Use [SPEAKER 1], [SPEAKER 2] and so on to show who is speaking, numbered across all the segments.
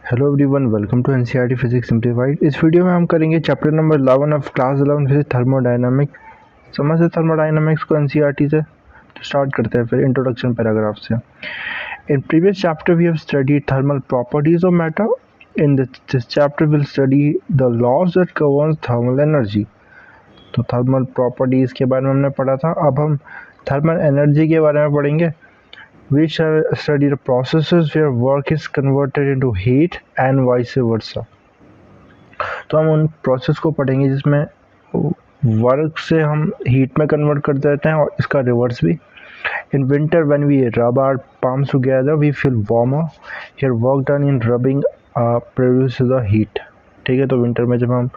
[SPEAKER 1] Hello everyone, welcome to NCERT physics simplified. इस video में हम करेंगे chapter number 11 of class 11 physics thermodynamics. समझ से थर्मोडायनामिक्स को एनसीईआरटी से तो स्टार्ट करते हैं फिर इंट्रोडक्शन पैराग्राफ से। In previous chapter we have studied thermal properties of matter. In this chapter will study the laws that governs thermal energy. तो थर्मल प्रॉपर्टीज के बारे में हमने पढ़ा था, अब हम थर्मल एनर्जी के बारे में पढ़ेंगे। We shall study the processes where work is converted into heat and vice versa। तो हम उन प्रोसेस को पढ़ेंगे जिसमें वर्क से हम हीट में कन्वर्ट कर देते हैं और इसका रिवर्स भी। इन विंटर व्हेन वी रब our palms together we feel warmer। Here work done in rubbing produces the heat। ठीक है, तो विंटर में जब हम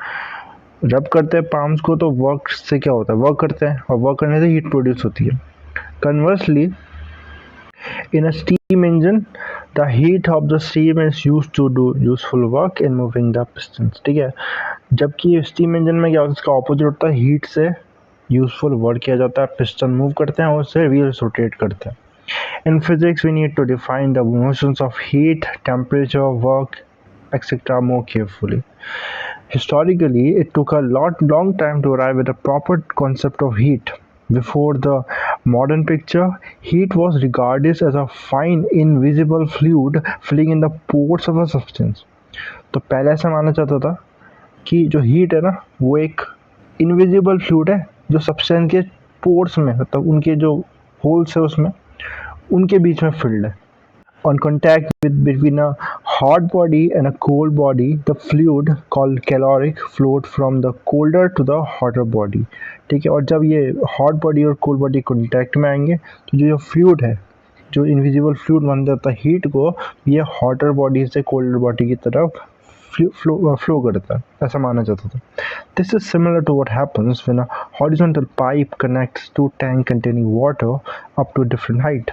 [SPEAKER 1] रब करते हैं पाम्स को तो वर्क से क्या होता है, वर्क करते हैं और वर्क करने से हीट प्रोड्यूस होती है। Conversely in a steam engine the heat of the steam is used to do useful work in moving the pistons। ठीक है, जबकि स्टीम इंजन में क्या होता है, इसका ऑपोजिट होता है, हीट से यूजफुल वर्क किया जाता है, पिस्टन मूव करते हैं और उससे व्हील्स रोटेट करते हैं। In physics we need to define the motions of heat, temperature, work etc. more carefully। Historically, it took a long time to arrive at a proper concept of heat। Before the modern picture, heat was regarded as a fine, invisible fluid filling in the pores of a substance। तो पहले ऐसा माना जाता था कि जो heat है ना वो एक इनविजिबल फ्लूइड है जो सब्सटेंस के पोर्स में, मतलब उनके जो होल्स है उसमें, उनके बीच में फिल्ड है। On contact between a hot body and a cold body, the fluid called caloric flowed from the colder to the hotter body। ठीक है, और जब ये hot body और cold body contact में आएंगे तो जो फ्लूइड है, जो इनविजिबल फ्लूइड बन जाता है हीट को, ये हॉटर बॉडी से कोल्डर बॉडी की तरफ फ्लो करता है, ऐसा माना जाता था। This is similar to what happens when a horizontal pipe connects to tank containing water up to different height.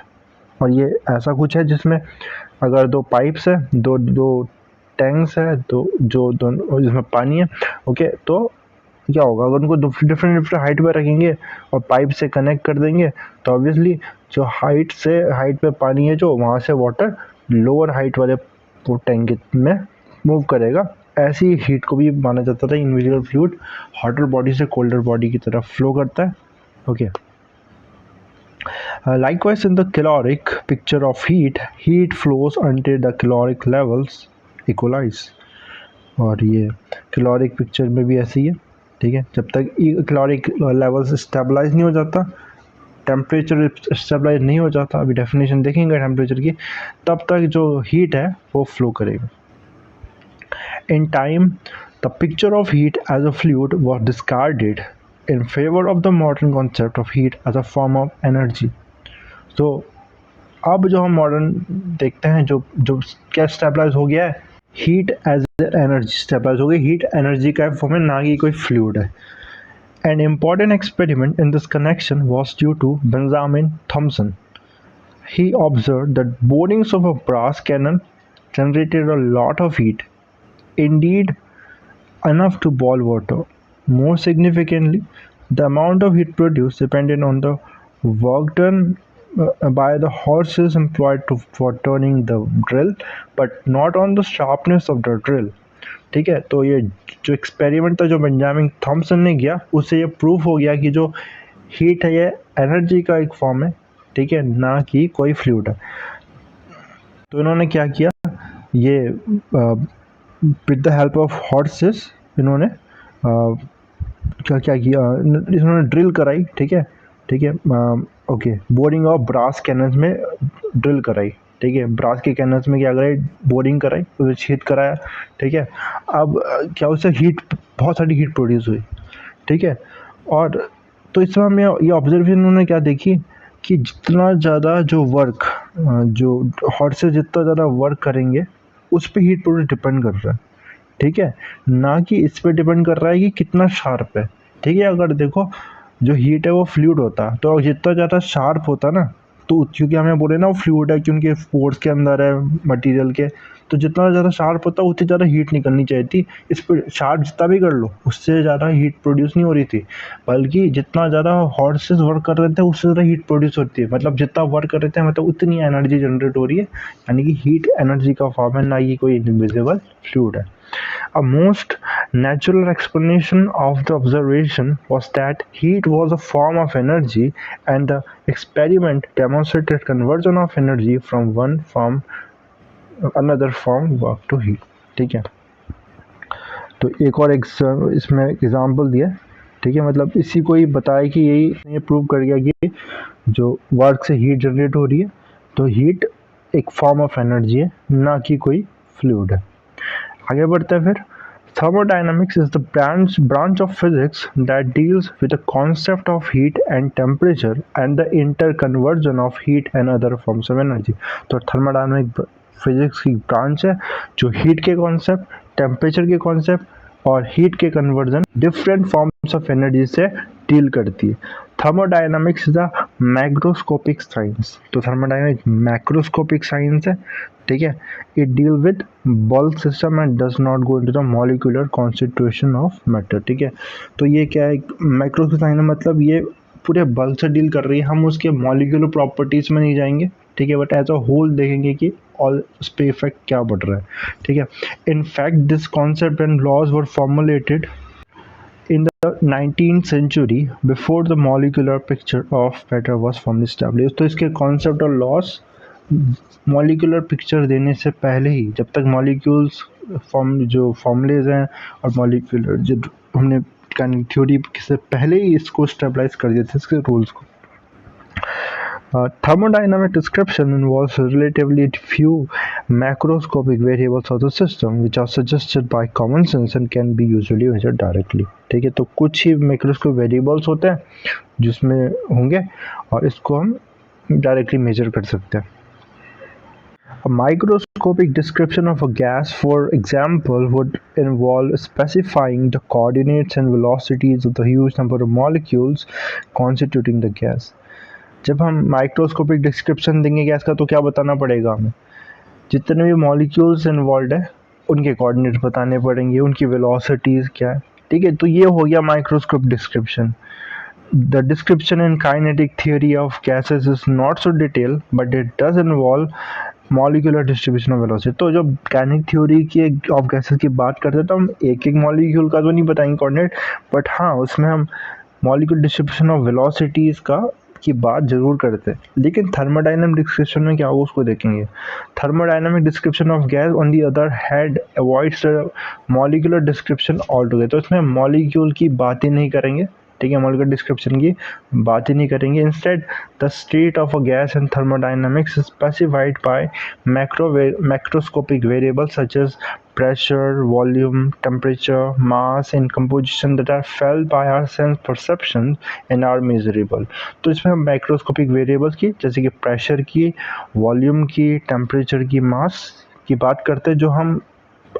[SPEAKER 1] और ये ऐसा कुछ है जिसमें अगर दो पाइप्स है, दो टैंक्स है, तो जो दोनों जिसमें पानी है, ओके, तो क्या होगा अगर उनको डिफरेंट हाइट पे रखेंगे और पाइप से कनेक्ट कर देंगे तो ऑब्वियसली जो हाइट पे पानी है जो वहाँ से वाटर लोअर हाइट वाले टैंक में मूव करेगा। ऐसी हीट को भी माना जाता था इनविजिबल फ्लूइड हॉटर बॉडी से कोल्डर बॉडी की तरफ फ्लो करता है। Okay, likewise in the caloric picture of heat flows until the caloric levels equalize। और ये caloric picture में भी ऐसी है। ठीक है, जब तक caloric levels स्टेबलाइज नहीं हो जाता, टेम्परेचर स्टेबलाइज नहीं हो जाता, अभी डेफिनेशन देखेंगे टेम्परेचर की, तब तक जो हीट है वो फ्लो करेगा। In time, the picture of heat as a fluid was discarded in favor of the modern concept of heat as a form of energy। तो अब जो हम मॉडर्न देखते हैं, जो जो क्या स्टेबलाइज हो गया है, हीट एज एनर्जी स्टेबलाइज हो गई, हीट एनर्जी का फॉर्म है, ना कि कोई फ्लूइड है। An important experiment in this connection was due to Benjamin Thomson. He observe that borings of a brass cannon generated a lot of heat, indeed enough to boil water। More significantly, the amount of heat produced depended on the work done by the horses employed for turning the drill, but not on the sharpness of the drill। ठीक है, तो ये जो experiment था जो Benjamin Thompson ने किया, उससे ये प्रूफ हो गया कि जो हीट है ये एनर्जी का एक फॉर्म है, ठीक है, ना कि कोई फ्लूइड है। तो इन्होंने क्या किया, ये with the help of horses इन्होंने क्या किया, इन्होंने ड्रिल कराई। ठीक है, okay, boring of brass cannons में ड्रिल कराई। ठीक है, ब्रास के कैनन्स में क्या कराई, बोरिंग कराई, उसमें छेद कराया। ठीक है, अब क्या उससे हीट, बहुत सारी हीट प्रोड्यूस हुई। ठीक है, और तो इस समय में ये ऑब्जर्वेशन उन्होंने क्या देखी कि जितना ज़्यादा जो वर्क, जो हॉर्सेस जितना ज़्यादा वर्क करेंगे उस पर हीट प्रोड्यूस डिपेंड कर रहा है। ठीक है, ना कि इस पर डिपेंड कर रहा है कि कितना शार्प है। ठीक है, अगर देखो जो हीट है वो फ्लूइड होता, तो जितना ज़्यादा शार्प होता ना, तो क्योंकि हमें बोले ना वो फ्लूइड है, क्योंकि पोर्स के अंदर है मटेरियल के, तो जितना ज़्यादा शार्प होता है उतनी ज़्यादा हीट निकलनी चाहिए थी। इस पर शार्प जितना भी कर लो उससे ज़्यादा हीट प्रोड्यूस नहीं हो रही थी, बल्कि जितना ज़्यादा हॉर्सेस वर्क कर रहे थे उससे ज़्यादा हीट प्रोड्यूस होती है। मतलब जितना वर्क कर रहे थे मतलब उतनी एनर्जी जनरेट हो रही है, यानी कि हीट एनर्जी का फॉर्म है, ना कि कोई इनविजिबल फ्लूइड है। A most natural explanation of the observation was that heat was a form of energy, and the experiment demonstrated conversion of energy from one form another form work to heat। ठीक है, तो एक और इसमें example दिया, ठीक है, मतलब इसी को ही बताया कि यही ये प्रूव कर गया कि जो वर्क से हीट जनरेट हो रही है, तो हीट एक फॉर्म ऑफ एनर्जी है, ना कि कोई फ्लूइड है। आगे बढ़ते हैं फिर। Thermodynamics is the branch of physics that deals with the concept of heat and temperature and the interconversion of heat and other forms of energy। तो थर्मोडायनामिक फिजिक्स की ब्रांच है जो हीट के कॉन्सेप्ट, टेम्परेचर के concept और heat के conversion different forms of energy से deal करती है। Thermodynamics is a macroscopic science. तो थर्मोडायनामिक मैक्रोस्कोपिक साइंस है, ठीक है। It deal with bulk system and does not go into the molecular constitution of matter, ठीक है। तो ये क्या है, मैक्रोस्कोपिक साइंस मतलब ये पूरे बल्क से डील कर रही है, हम उसके मॉलिक्यूलर प्रॉपर्टीज में नहीं जाएंगे, ठीक है, बट एज अ होल देखेंगे कि ऑल उस पर इफेक्ट क्या पड़ रहा है, ठीक है। In fact this concept and laws were formulated in the 19th century before the molecular picture of matter was firmly established। तो इसके कॉन्सेप्ट और लॉस मॉलिक्यूलर पिक्चर देने से पहले ही, जब तक मॉलिक्यूल्स जो फॉर्मूलेज हैं और मॉलिक्यूलर जो हमने थ्योरी से पहले ही इसको स्टेबलाइज कर दिए थे, इसके रूल्स को। Thermodynamic description involves relatively few macroscopic variables of the system which are suggested by common sense and can be usually measured directly। ठीक है, तो कुछ ही मैक्रोस्कोपिक वेरिएबल्स होते हैं जिसमें होंगे और इसको हम डायरेक्टली मेजर कर सकते हैं। A microscopic description of a gas, for example, would involve specifying the coordinates and velocities of the huge number of molecules constituting the gas। जब हम माइक्रोस्कोपिक डिस्क्रिप्शन देंगे गैस का तो क्या बताना पड़ेगा हमें, जितने भी मॉलिक्यूल्स इन्वॉल्व है उनके कोऑर्डिनेट्स बताने पड़ेंगे, उनकी वेलोसिटीज़ क्या है, ठीक है। तो ये हो गया microscope description. The description in kinetic theory of gases is not so detail but it does involve molecular distribution of velocity. तो जब काइनेटिक थ्योरी की ऑफ गैसेस की बात करते हैं तो हम एक एक मॉलिक्यूल का तो नहीं बताएंगे कोऑर्डिनेट, बट हाँ उसमें हम मॉलिक्यूलर डिस्ट्रीब्यूशन ऑफ वेलोसिटीज़ की बात जरूर करते हैं। लेकिन थर्मोडायनामिक डिस्क्रिप्शन में क्या होगा उसको देखेंगे। Thermodynamic description of gas on the other hand avoids the molecular description all together. तो इसमें मॉलिक्यूल की बात ही नहीं करेंगे, ठीक है, मॉलिक्यूलर डिस्क्रिप्शन की बात ही नहीं करेंगे। Instead the state of a gas in thermodynamics specified by macroscopic variables such as pressure, volume, temperature, mass and composition that are felt by our sense perceptions and are measurable। तो इसमें हम microscopic variables की जैसे कि pressure की, volume की, temperature की, मास की बात करते हैं जो हम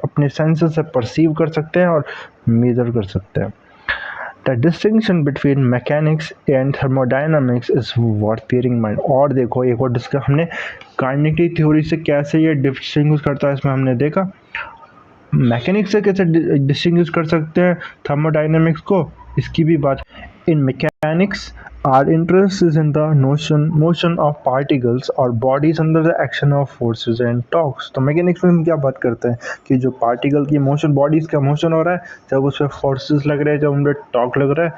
[SPEAKER 1] अपने सेंसेस से परसीव कर सकते हैं और मेजर कर सकते हैं। The distinction between mechanics and thermodynamics is worth bearing in mind। और देखो एक और डिस्कस हमने काइनेटिक थ्योरी से कैसे ये डिस्टिंग्विश करता है, इसमें हमने देखा मैकेनिक्स से कैसे डिस्टिंग्विश कर सकते हैं थर्मोडायनेमिक्स को, इसकी भी बात। In mechanics our interest is in the motion of particles और bodies under the action of forces and torques. तो मैकेनिक्स में हम क्या बात करते हैं कि जो पार्टिकल की मोशन, बॉडीज का मोशन हो रहा है, जब उस पर फोर्सेस लग रहे हैं, जब उन पर टॉर्क लग रहा है।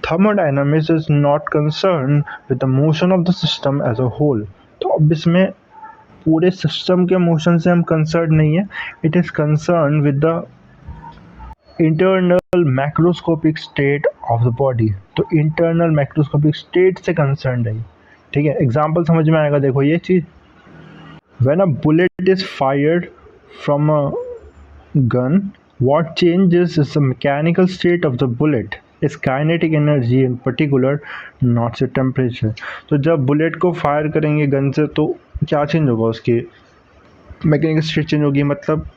[SPEAKER 1] Thermodynamics is not concern with the motion of the system as a whole. तो अब इसमें पूरे सिस्टम के मोशन से हम कंसर्न नहीं है, it is concern with the internal macroscopic state of the body. तो इंटरनल मैक्रोस्कोपिक स्टेट से कंसर्न है, ठीक है। एग्जाम्पल समझ में आएगा, देखो ये चीज़, when a bullet is fired from a gun what changes is the mechanical state of the bullet is kinetic energy in particular, not the temperature। तो जब बुलेट को फायर करेंगे गन से तो क्या चेंज होगा, उसकी मैकेनिकल स्टेट चेंज होगी, मतलब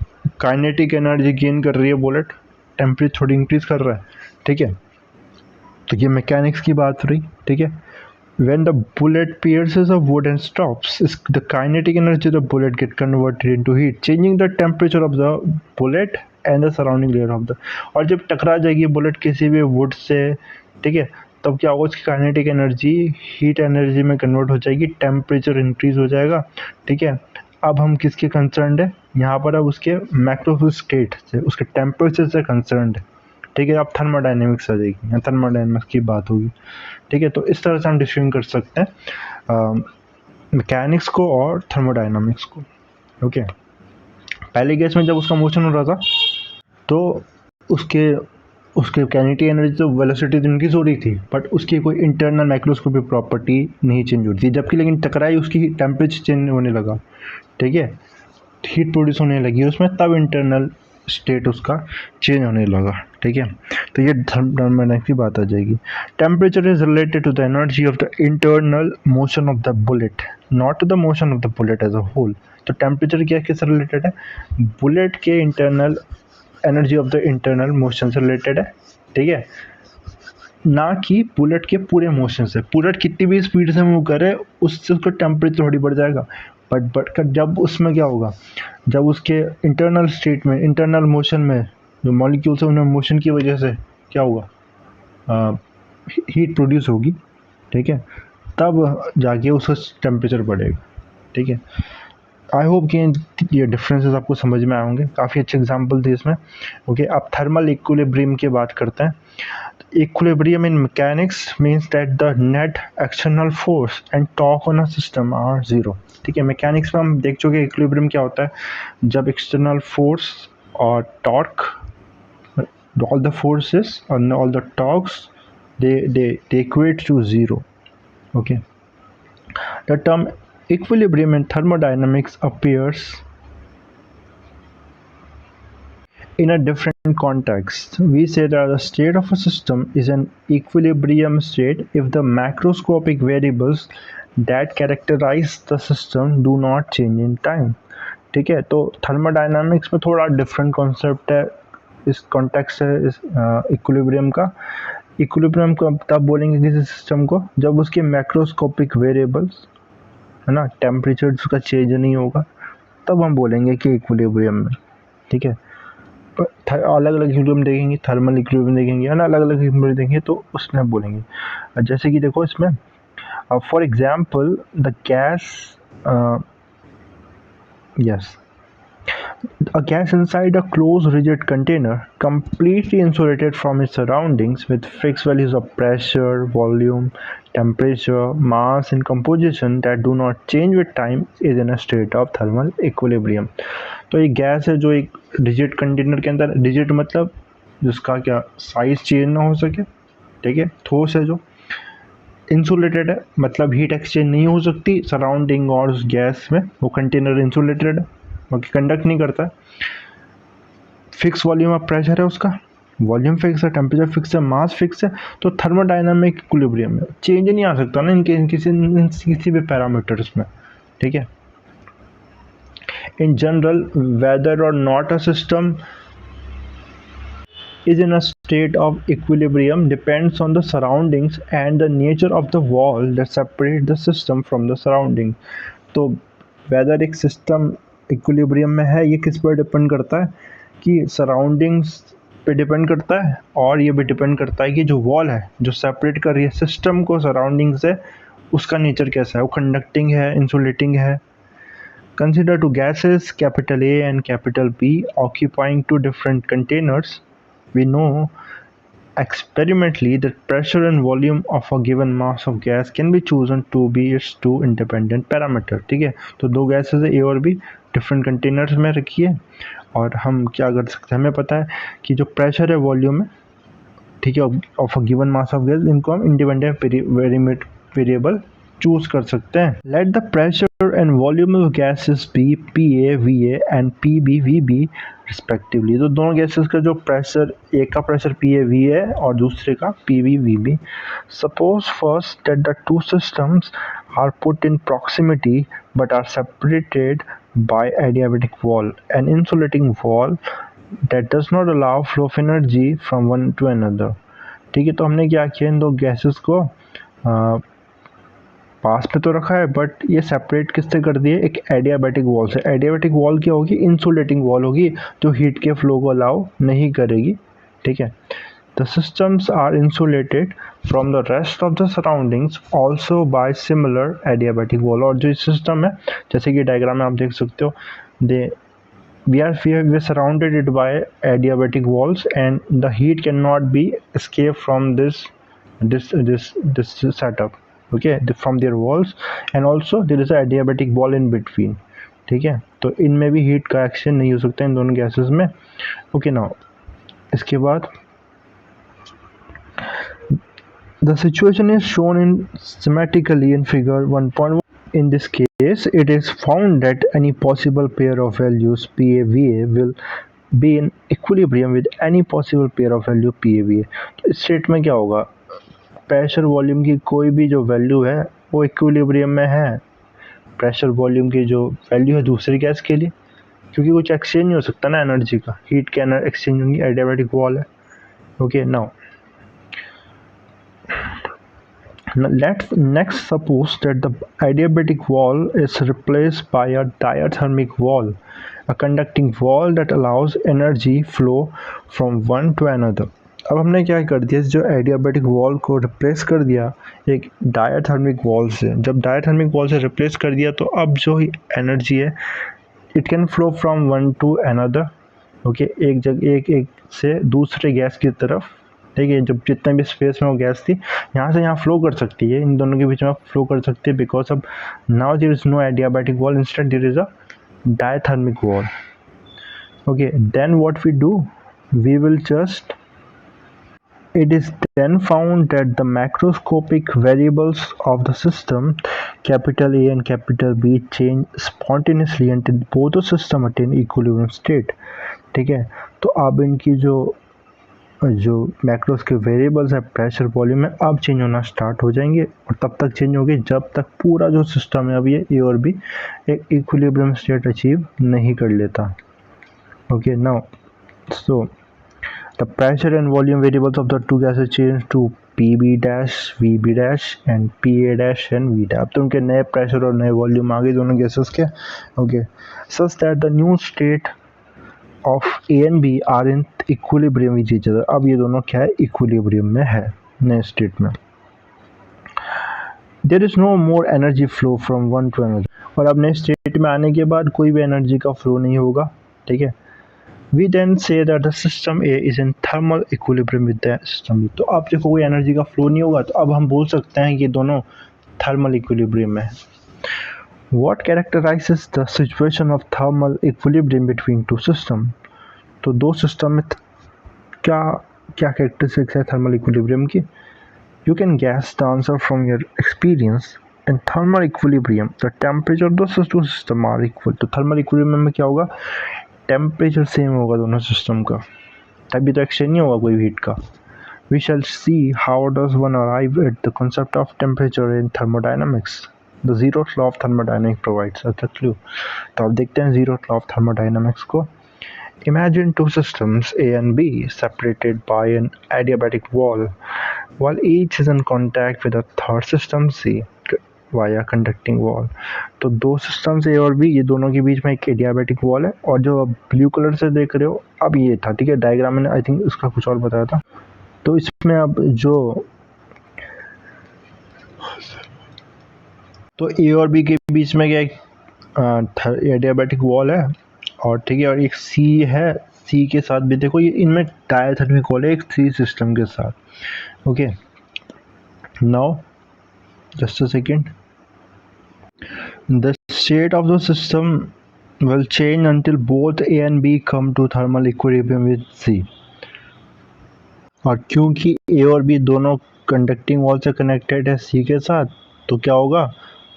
[SPEAKER 1] काइनेटिक एनर्जी गेन कर रही है बुलेट, टेम्परेचर थोड़ी इंक्रीज कर रहा है, ठीक है। तो ये मैकेनिक्स की बात रही, ठीक है। when the bullet pierces a wood and stops, the kinetic energy of the bullet get converted into heat, changing the temperature of the bullet and the surrounding layer of the. और जब टकरा जाएगी bullet किसी भी would say, ठीक है, तब क्या होगा, उसकी काइनेटिक एनर्जी हीट एनर्जी में कन्वर्ट हो जाएगी, टेम्परेचर इंक्रीज हो जाएगा, ठीक है। अब हम किसके कंसर्न है यहाँ पर, अब उसके मैक्रो स्टेट से, उसके टेम्परेचर से कंसर्न है, ठीक है। अब थर्मोडाइनमिक्स आ जाएगी, यहाँ थर्मोडाइनमिक्स की बात होगी, ठीक है। तो इस तरह से हम डिस्क्राइब कर सकते हैं मैकेनिक्स को और थर्मोडाइनमिक्स को, ओके। पहले केस में जब उसका मोशन हो रहा था तो उसके काइनेटिक एनर्जी तो वेलोसिटी इंक्रीज हो रही थी, बट उसकी कोई इंटरनल माइक्रोस्कोपिक प्रॉपर्टी नहीं चेंज हो रही थी, जबकि लेकिन टकराई उसकी टेम्परेचर चेंज होने लगा, ठीक है, हीट प्रोड्यूस होने लगी उसमें, तब इंटरनल स्टेट उसका चेंज होने लगा, ठीक है। तो ये थर्मोडायनामिक्स की बात आ जाएगी। Temperature is related to the energy of the internal motion of the bullet, not to the motion of the bullet as a whole. तो टेम्परेचर क्या किससे रिलेटेड है, बुलेट के internal energy of the internal motion से related है, ठीक है, ना कि बुलेट के पूरे मोशन से। बुलेट कितनी भी स्पीड से मूव करे उससे उसका टेम्परेचर थोड़ी बढ़ जाएगा, बट जब उसमें क्या होगा, जब उसके इंटरनल स्टेट में, इंटरनल मोशन में जो मॉलिक्यूल्स है उनमें मोशन की वजह से क्या होगा, हीट प्रोड्यूस होगी, ठीक है, तब जाके उसका टेम्परेचर बढ़ेगा, ठीक है। आई होप कि ये डिफरेंसेस आपको समझ में आए होंगे, काफ़ी अच्छे एग्जांपल थे इसमें, ओके। अब थर्मल इक्विलिब्रियम की बात करते हैं। Equilibrium in mechanics means that the net external force and torque on a system are zero, ठीक है। मैकेनिक्स में हम देख चुके हैं इक्विलिब्रियम क्या होता है, जब एक्सटर्नल फोर्स और torque, all the forces and all the torques, they equate to zero, okay. The term equilibrium in thermodynamics appears in a different context. We say that the state of a system is an equilibrium state if the macroscopic variables that characterize the system do not change in time, ठीक है। तो thermodynamics में थोड़ा different concept है, इस context है इस equilibrium का। इक्विलिब्रियम को तब बोलेंगे किसी सिस्टम को जब उसके मैक्रोस्कोपिक वेरिएबल्स, है ना, टेम्परेचर उसका चेंज नहीं होगा, तब हम बोलेंगे कि इक्विलिब्रियम में, ठीक है। अलग अलग इक्विलिब्रियम देखेंगे, थर्मल इक्विलिब्रियम देखेंगे, है ना, अलग अलग इक्विलिब्रियम देखेंगे तो उसमें बोलेंगे। जैसे कि देखो इसमें for example the gas, yes, a gas inside a closed rigid container completely insulated from its surroundings with fixed values of pressure, volume, temperature, mass and composition that do not change with time is in a state of thermal equilibrium। तो ये gas है जो एक rigid container के अंदर, rigid मतलब जिसका क्या साइज चेंज ना हो सके, ठीक है, ठोस है, जो इंसुलेटेड है मतलब हीट एक्सचेंज नहीं हो सकती सराउंडिंग और उस गैस में, वो कंटेनर इंसुलेटेड है, बाकी कंडक्ट नहीं करता है। फिक्स वॉल्यूम ऑफ प्रेशर है उसका, वॉल्यूम फिक्स है, टेम्परेचर फिक्स है, मास फिक्स है। तो थर्मोडायनामिक इक्विलिब्रियम में चेंज नहीं आ सकता ना इनके किसी भी पैरामीटर्स में, ठीक है। In general, whether or not a system is in a state of equilibrium depends on the surroundings and the nature of the wall that separate the system from the surrounding। तो whether एक system equilibrium में है ये किस पर depend करता है, कि सराउंडिंग्स पे डिपेंड करता है, और ये भी डिपेंड करता है कि जो वॉल है जो सेपरेट कर रही है सिस्टम को सराउंडिंग से, उसका नेचर कैसा है, वो कंडक्टिंग है, इंसुलेटिंग है। Consider two gases, capital A and capital B, occupying two different containers. We know experimentally that pressure and volume of a given mass of gas can be chosen to be its two independent parameter, ठीक है। तो दो gases है A और B, different containers में रखी है, और हम क्या कर सकते हैं, हमें पता है कि जो प्रेशर है वॉल्यूम है, ठीक है, of a given mass of gas, इनको हम इंडिपेंडेंट वेरिएबल चूज कर सकते हैं। Let the pressure and volume of gases be PA VA and PB VB respectively. तो दोनों गैसेस का जो प्रेशर, एक का प्रेशर PA VA और दूसरे का PB VB। Suppose first that the two systems are put in proximity but are separated by adiabatic wall, an insulating wall that does not allow flow of energy from one to another, ठीक है। तो हमने क्या किया, इन दो gases को पास पे तो रखा है बट ये सेपरेट किससे कर दिए, एक एडियाबैटिक वॉल से। एडियाबैटिक वॉल क्या होगी, इंसुलेटिंग वॉल होगी जो हीट के फ्लो को अलाउ नहीं करेगी, ठीक है। The systems are insulated from the rest of the surroundings also by similar adiabatic wall। और जो सिस्टम है जैसे कि डायग्राम में आप देख सकते हो, दे we are surrounded it by adiabatic walls and the heat cannot be escape from this setup, okay, from their walls, and also there is a adiabatic wall in between, ठीक है। तो इनमें भी हीट का एक्शन नहीं हो सकता इन दोनों गैसेस में, ओके। नाउ इसके बाद the situation is shown in schematically in figure 1.1। In this case, it is found that any possible pair of values PAVA will be in equilibrium with any possible pair of value PAVA। तो इस state में क्या होगा, pressure volume की कोई भी जो value है वो इक्विलिब्रियम में है प्रेशर वॉल्यूम की जो वैल्यू है दूसरी गैस के लिए, क्योंकि कुछ एक्सचेंज नहीं हो सकता ना एनर्जी का, हीट के एक्सचेंज होंगी, एडियाबैटिक वॉल है, okay. Now let's next suppose that the adiabatic wall is replaced by a diathermic wall, a conducting wall that allows energy flow from one to another। अब हमने क्या कर दिया, जो एडियाबैटिक वॉल को replace कर दिया एक डायथर्मिक वॉल से। जब डायथर्मिक वॉल से रिप्लेस कर दिया तो अब जो एनर्जी है it can flow from one to another, okay, एक जगह एक से दूसरे गैस की तरफ, ठीक है। जब जितने भी स्पेस में वो गैस थी यहाँ से यहाँ फ्लो कर सकती है, इन दोनों के बीच में फ्लो कर सकती है, बिकॉज अब now there is no adiabatic wall, instead there is a diathermic wall, okay. Then what we do, we will just it is then found that the macroscopic variables of the system capital A and capital B change spontaneously until both the system attain equilibrium state, ठीक है। तो अब इनकी जो macros के variables है pressure volume में अब चेंज होना स्टार्ट हो जाएंगे, और तब तक चेंज होगी जब तक पूरा जो सिस्टम है अब ये ए और बी एक इक्विलिब्रियम स्टेट अचीव नहीं कर लेता, okay. Now so the pressure and volume variables of the two gases change to PB dash, VB dash and PA dash and V dash। तो उनके नए प्रेशर और नए वॉल्यूम आ गए दोनों गैसेस के, okay. such that the new state of A and B are in equilibrium with each other। अब ये दोनों क्या है, इक्विलिब्रियम में है नए स्टेट में। There is no more energy flow from one to another। और अब नए स्टेट में आने के बाद कोई भी एनर्जी का फ्लो नहीं होगा, ठीक है। We then say that the system A is in thermal equilibrium with the system B। तो अब देखो कोई एनर्जी का फ्लो नहीं होगा, तो अब हम बोल सकते हैं कि दोनों थर्मल इक्विलिब्रियम में है। What characterizes the situation of thermal equilibrium between two systems? तो दो सिस्टम में क्या क्या कैरेक्टरिस्टिक्स है थर्मल इक्विलिब्रियम की? You can guess the answer from your experience। In thermal equilibrium, the temperature of the two systems are equal। तो thermal equilibrium में क्या होगा, टेम्परेचर सेम होगा दोनों सिस्टम का, तभी तो एक्सचेंज नहीं होगा कोई हीट का। We shall see how does one arrive at the concept of temperature in thermodynamics. The zeroth law of thermodynamic provides a clue. तो आप देखते हैं जीरोथ लॉ ऑफ थर्मोडायनामिक्स को। Imagine two systems A and B separated by an adiabatic wall while each is in contact with a third system C via conducting wall. तो दो systems ए और B, ये दोनों के बीच में एक एडियाबैटिक वॉल है, और जो अब ब्लू कलर से देख रहे हो अब ये था, ठीक है। डायग्राम में आई थिंक इसका कुछ और बताया था। तो इसमें अब जो तो ए और बी के बीच में क्या एक एडियाबैटिक वॉल है, और ठीक है, और एक सी है, सी के साथ भी देखो ये इनमें डायथर्मिक वॉल है एक सी सिस्टम के साथ, okay. Now just a second, the state of the system will change until both A and B come to thermal equilibrium with C। और क्योंकि A और B दोनों कंडक्टिंग वॉल से कनेक्टेड है C के साथ, तो क्या होगा,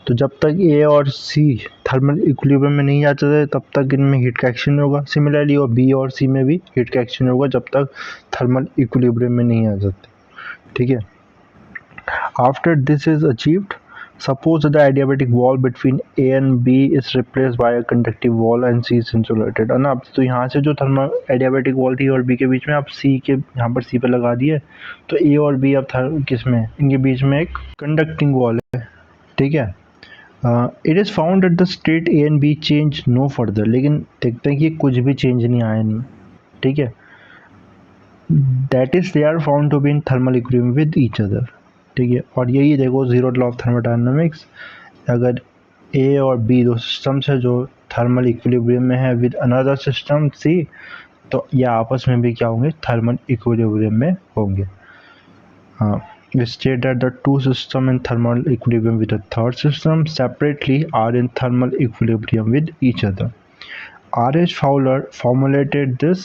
[SPEAKER 1] तो जब तक A और C थर्मल इक्विलिब्रियम में नहीं आ जाते तब तक इनमें हीट का एक्सचेंज होगा। सिमिलरली और B और C में भी हीट का एक्सचेंज होगा जब तक थर्मल इक्विलिब्रियम में नहीं आ जाते, ठीक है। After this is achieved, suppose the adiabatic wall between A and B is replaced by a conductive wall and C is insulated। है ना। अब तो यहाँ से जो थर्मल एडियाबैटिक वॉल थी और B के बीच में आप C के यहाँ पर C पे लगा दिए, तो A और B अब किस में, इनके बीच में एक कंडक्टिंग वॉल है, ठीक है। It is found at the state A and B change no further, लेकिन देखते हैं कि कुछ भी चेंज नहीं आया नहीं, ठीक है। That is they are found to be in thermal equilibrium with each other, ठीक है। और यही देखो जीरो लॉ ऑफ थर्मोडायनामिक्स, अगर ए और बी दो सिस्टम्स है जो थर्मल इक्विलिब्रियम में है विद अनदर सिस्टम सी, तो ये आपस में भी क्या होंगे, थर्मल इक्विलिब्रियम में होंगे। हाँ, we state that the two systems in thermal equilibrium with a third system separately are in thermal equilibrium with each other. R.H. Fowler formulated this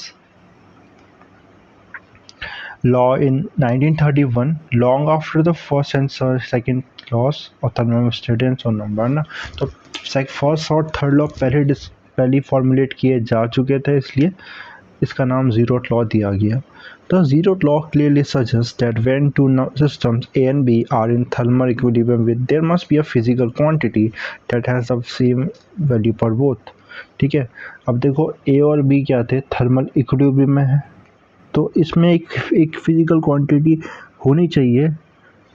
[SPEAKER 1] law in 1931, long after the first and second laws of thermostat and so on. तो first और third law पहले formulate किए जा चुके थे, इसलिए इसका नाम zeroth law दिया गया. The zeroth law clearly suggests that when two systems A and B are in thermal equilibrium with, there must be a physical quantity that has the same value for both. ठीक है, अब देखो A और B क्या थे, thermal equilibrium में है, तो इसमें एक फिजिकल क्वांटिटी होनी चाहिए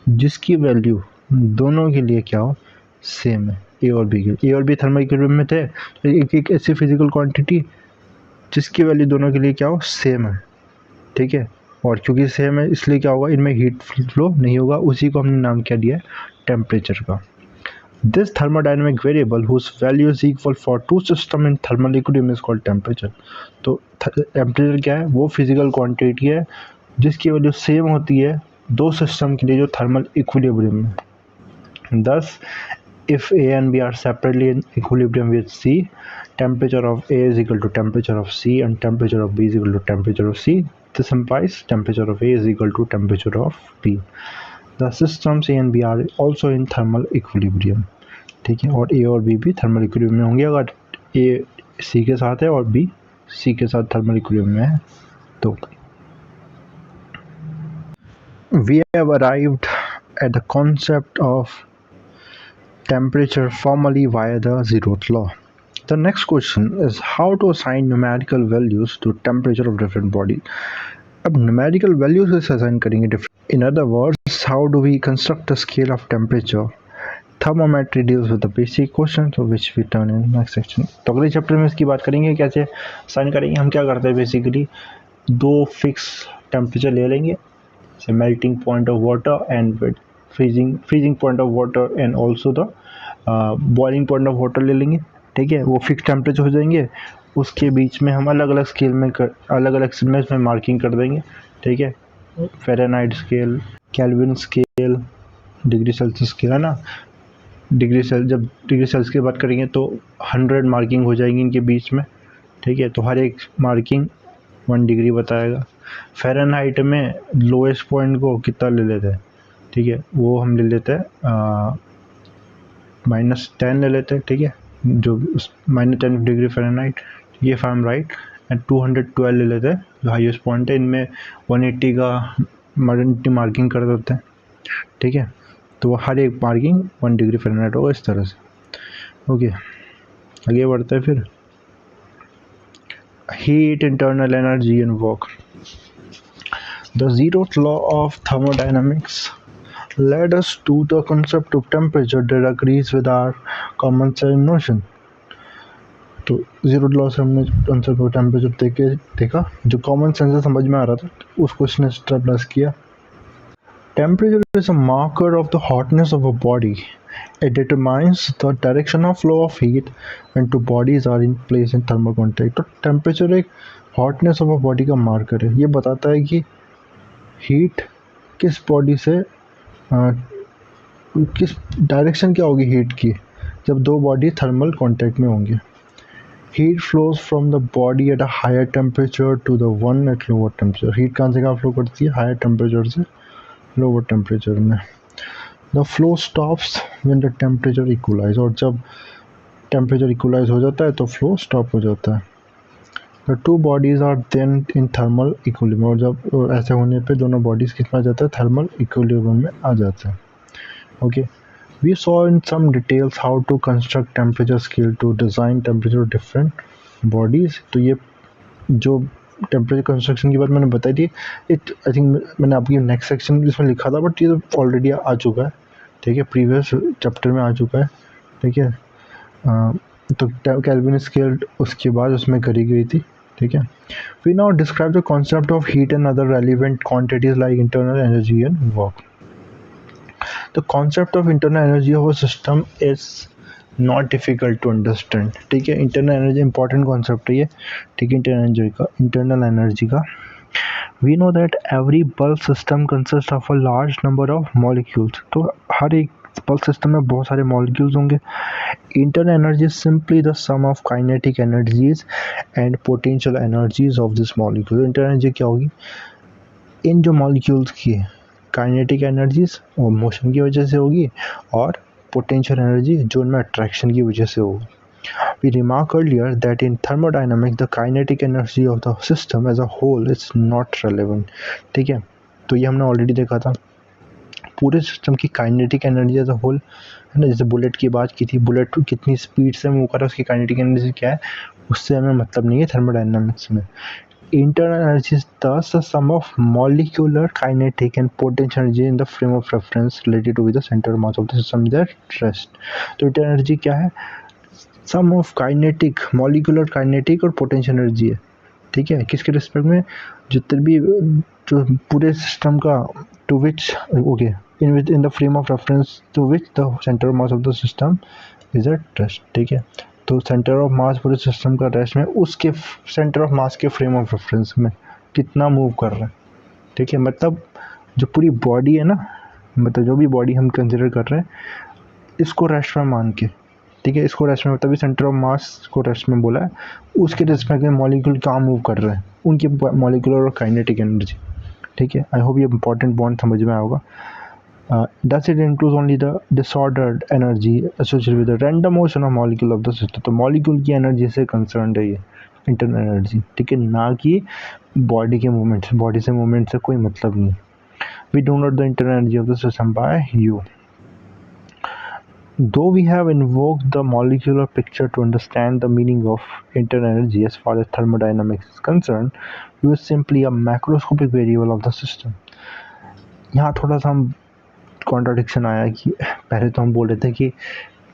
[SPEAKER 1] जिसकी वैल्यू दोनों के लिए क्या हो, सेम है. ए और बी थर्मल इक्विलिब्रियम में थे, तो एक ऐसी फिजिकल क्वांटिटी जिसकी वैल्यू दोनों के लिए क्या हो, सेम है, ठीक है. और क्योंकि सेम है इसलिए क्या होगा, इनमें हीट फ्लो नहीं होगा, उसी को हमने नाम क्या दिया है, टेम्परेचर का. This thermodynamic variable whose value is equal for two system in thermal equilibrium is called temperature. तो टेम्परेचर क्या है, वो फिजिकल क्वांटिटी है जिसकी वैल्यू सेम होती है दो सिस्टम के लिए जो थर्मल इक्विलिब्रियम में. दस if A and B are separately in equilibrium with C, temperature of A is equal to temperature of C and temperature of B is equal to temperature of C. This implies temperature of A is equal to temperature of B. The systems A and B are also in thermal equilibrium. ठीक है, और A और B भी thermal equilibrium में होंगे अगर A C के साथ है और B C के साथ thermal equilibrium में है तो. We have arrived at the concept of temperature formally via the zeroth law. The next question is how to assign numerical values to temperature of different bodies. अब numerical values से assign करेंगे different. In other words, how do we construct a scale of temperature? Thermometry deals with the basic questions of which we turn in next section. तो अगले chapter में इसकी बात करेंगे कैसे assign करेंगे. हम क्या करते हैं बेसिकली, दो फिक्स टेम्परेचर ले लेंगे, जैसे melting point of water and freezing point of water and also the boiling point of water ले लेंगे, ठीक है. वो फिक्स टेम्परेचर हो जाएंगे, उसके बीच में हम अलग अलग स्केल में अलग अलग में इसमें मार्किंग कर देंगे, ठीक है. Fahrenheit scale, kelvin scale, degree Celsius scale है ना. जब डिग्री सेल्सियस की बात करेंगे तो 100 मार्किंग हो जाएंगी इनके बीच में, ठीक है. तो हर एक मार्किंग 1 डिग्री बताएगा. फ़ारेनहाइट में लोएस्ट पॉइंट को कितना ले लेते हैं, ठीक है, वो हम ले लेते हैं -10 ले लेते हैं, ठीक है, जो -10 डिग्री फ़ारेनहाइट. ये फार्म राइट. एंड 212 ले लेते हैं जो हाईएस्ट पॉइंट है, इनमें 180 का मार्किंग कर देते हैं, ठीक है. तो हर एक मार्किंग 1 डिग्री फ़ारेनहाइट होगा इस तरह से. ओके, आगे बढ़ते हैं फिर. Heat, internal energy and work. The zeroth law of thermodynamics led us to the concept of temperature that agrees with our common sense notion. तो जीरो लॉ से हमने कंसेप्ट ऑफ टेम्परेचर देखा जो कॉमन सेंस से समझ में आ रहा था, उसको इसने स्टेबलाइज किया. Temperature is a marker of the hotness of a body. It determines the direction of flow of heat when two bodies are in place in thermal contact. तो टेम्परेचर एक हॉटनेस ऑफ अ बॉडी का marker है. ये बताता है कि heat किस body से किस डायरेक्शन क्या होगी हीट की जब दो बॉडी थर्मल कांटेक्ट में होंगे. Heat flows from the body at a higher temperature to the one at lower temperature. Heat कहाँ से कहाँ फ्लो करती है, हायर टेम्परेचर से लोअर टेम्परेचर में. The flow stops when the temperature equalize. और जब टेम्परेचर इक्वलाइज हो जाता है तो फ्लो स्टॉप हो जाता है. The two bodies are then in thermal equilibrium. और जब ऐसे होने पे दोनों बॉडीज़ कितना आ जाता है, थर्मल इक्विलिब्रियम में आ जाता है. Okay, we saw in some details how to construct temperature scale to design temperature different bodies. तो ये जो टेम्परेचर कंस्ट्रक्शन की बात मैंने बताई थी, आई थिंक मैंने आपकी नेक्स्ट सेक्शन इसमें लिखा था, बट ये तो ऑलरेडी आ चुका है, ठीक है, प्रीवियस चैप्टर में आ चुका है, ठीक है। तो केल्विन स्केल उसके बाद उसमें करी गई थी, ठीक है। We now describe the concept of heat and other relevant quantities like internal energy and work. The concept of internal energy of a system is not difficult to understand, ठीक है। इंटरनल एनर्जी इंपॉर्टेंट कॉन्सेप्ट है ये, ठीक है। Internal energy का we know that every bulk system consists of a large number of molecules, तो हर एक bulk system में बहुत सारे molecules होंगे। internal energy is simply the sum of kinetic energies and potential energies of this molecule। internal energy क्या होगी, इन जो molecules की kinetic energies और motion की वजह से होगी, और potential energy जो उनमें attraction की वजह से होगी। We remarked earlier that in thermodynamics the kinetic energy of the system as a whole is not relevant, ठीक है। तो ये हमने ऑलरेडी देखा था, पूरे सिस्टम की kinetic energy as a whole है ना। जैसे बुलेट की बात की थी, बुलेट कितनी स्पीड से मूव कर रहा है, उसकी काइनेटिक एनर्जी क्या है, उससे हमें मतलब नहीं है थर्मोडायनामिक्स में। internal energy is thus the sum of molecular kinetic and potential energy in the frame of reference related to the center mass of the system that rest। तो internal energy क्या है, सम ऑफ काइनेटिक, मॉलिकुलर काइनेटिक और potential energy है, ठीक है। किसके respect में, जितने भी जो पूरे सिस्टम का to which okay in the frame of reference to which the centre of mass of the system is at rest, ठीक है। तो सेंटर ऑफ मास पूरे सिस्टम का रेस्ट में उसके सेंटर ऑफ मास के फ्रेम ऑफ रेफरेंस में कितना मूव कर रहा है, ठीक है। मतलब जो पूरी बॉडी है ना, मतलब जो भी बॉडी हम कंसिडर कर रहे हैं इसको रेस्ट में मान के, ठीक है। इसको रेस्ट में तभी सेंटर ऑफ मास को रेस्ट में बोला है, उसके रिस्पेक्ट में मॉलिक्यूल कहाँ मूव कर रहे हैं, उनकी मॉलिक्यूलर और काइनेटिक एनर्जी, ठीक है। आई होप ये इंपॉर्टेंट पॉइंट समझ में आया होगा। Does it include only the disordered energy associated with the random motion of molecule of the system. तो मॉलिक्यूल की एनर्जी से कंसर्न है ये इंटरनल एनर्जी, ठीक है, ना कि बॉडी के मूवमेंट, बॉडी से मूवमेंट से कोई मतलब नहीं। We do not the internal energy of the system by U. Though we have invoked the molecular picture to understand the meaning of internal energy as far as thermodynamics is concerned, U is simply a macroscopic variable of the system। यहाँ थोड़ा सा हम contradiction आया कि पहले तो हम बोल रहे थे कि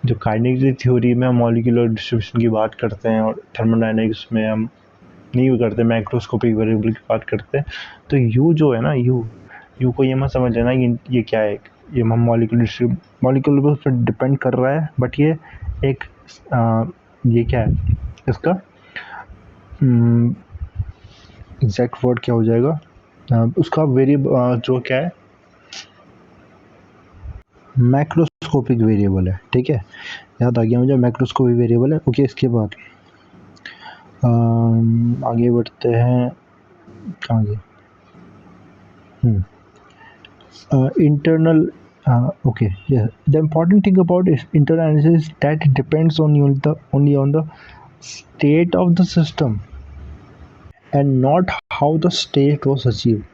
[SPEAKER 1] जो काइनेटिक थ्योरी में हम मॉलिक्यूलर डिस्ट्रीब्यूशन की बात करते हैं और थर्मोडायनामिक्स में हम नहीं करते, मैक्रोस्कोपिक वेरिएबल की बात करते हैं। तो यू जो है ना, यू को ये मत समझ लेना कि ये क्या है, ये हम मॉलिक्यूल पर उस पर डिपेंड कर रहा है, बट ये एक ये क्या है, इसका एग्जैक्ट वर्ड क्या हो जाएगा, उसका वेरिएबल जो क्या है, मैक्रोस्कोपिक वेरिएबल है, ठीक है। याद आ गया मुझे, मैक्रोस्कोपिक वेरिएबल है, ओके। इसके बाद आगे बढ़ते हैं, कहाँ गए, internal okay, yeah, the important thing about internal analysis is that it depends only on the state of the system and not how the state was achieved।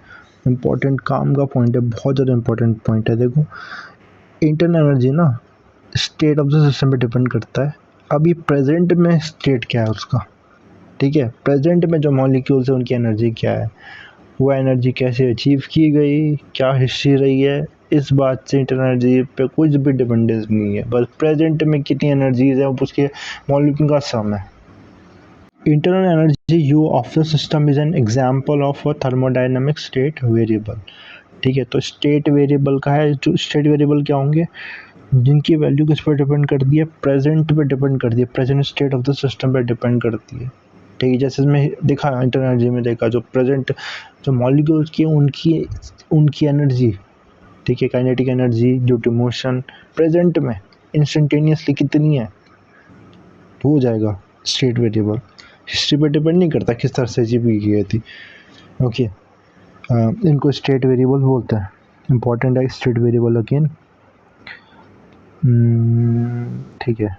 [SPEAKER 1] important काम का पॉइंट है, बहुत ज़्यादा इंपॉर्टेंट पॉइंट है। देखो internal energy ना state of the system पे depend करता है। अभी प्रेजेंट में स्टेट क्या है उसका, ठीक है। प्रेजेंट में जो मॉलिक्यूल्स है उनकी एनर्जी क्या है, वो एनर्जी कैसे अचीव की गई, क्या हिस्ट्री रही है, इस बात से इंटरनल एनर्जी पे कुछ भी डिपेंडेंस नहीं है। बस प्रेजेंट में कितनी एनर्जीज है उसके मॉलिक्यूल का सम है। Internal energy you of the system is an example of a thermodynamic state variable, ठीक है। तो स्टेट वेरिएबल का है, जो स्टेट वेरिएबल क्या होंगे, जिनकी वैल्यू किस पर डिपेंड करती है, प्रेजेंट पे डिपेंड करती है, present state of the system पे डिपेंड करती है, ठीक है। जैसे इसमें देखा इंटरनल एनर्जी में देखा, जो प्रेजेंट जो मॉलिक्यूल्स की उनकी एनर्जी, ठीक है, kinetic energy due to motion present में इंस्टेंटेनियसली कितनी है, तो हो जाएगा स्टेट वेरिएबल। हिस्ट्री पे डिपेंड नहीं करता किस तरह से अचीव की गई थी, ओके। इनको स्टेट वेरिएबल बोलते हैं। इंपॉर्टेंट है स्टेट वेरिएबल अगेन, ठीक है।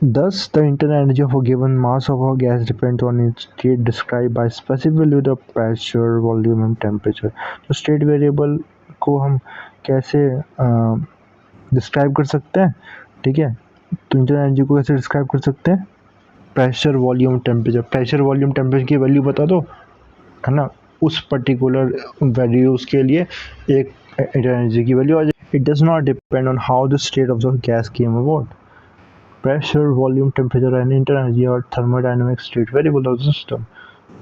[SPEAKER 1] Thus, the internal energy of a given mass of a gas depends on its state described by specific value of pressure, volume and temperature। तो state variable को हम कैसे describe कर सकते हैं, ठीक है। तो इंटरनल एनर्जी को कैसे डिस्क्राइब कर सकते हैं, pressure, volume, temperature. Pressure, volume, temperature की वैल्यू बता दो, है ना, उस पर्टिकुलर वैल्यूज़ के लिए एक एनर्जी की वैल्यू आ जाएगी। It does not depend on how the state of the gas came about. Pressure, volume, temperature and internal energy और thermodynamic state variable of the system.